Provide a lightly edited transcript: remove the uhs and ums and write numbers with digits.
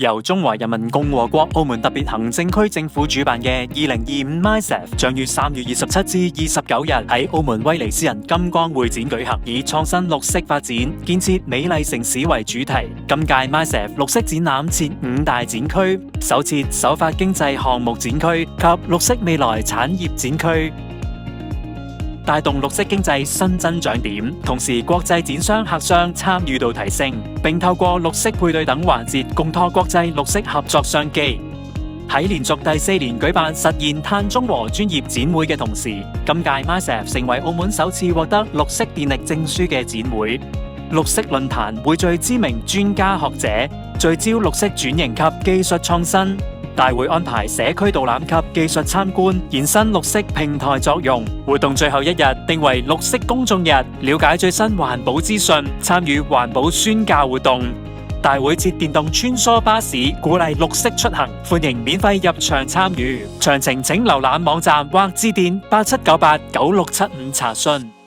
由中華人民共和國澳門特別行政區政府主辦嘅2025 MICEF 將於3月27至29日喺澳門威尼斯人金光會展舉行，以創新綠色發展、建設美麗城市為主題。今屆 MICEF 綠色展覽設5大展區，首設首發經濟項目展區及綠色未來產業展區，帶動綠色經濟新增長點，同時國際展商客商參與度提升，並透過綠色配對等環節共拓國際綠色合作商機。喺連續第4年舉辦實現碳中和專業展會嘅同時，今屆 MICEF 成為澳門首次獲得綠色電力證書嘅展會。綠色論壇匯聚知名專家學者，聚焦綠色轉型及技術創新。大會安排社區導覽及技術參觀，延伸綠色平台作用。活動最後一日定為綠色公眾日，了解最新環保資訊，參與環保宣教活動。大會設電動穿梭巴士，鼓勵綠色出行，歡迎免費入場參與。詳情請瀏覽網站或致電87989675查詢。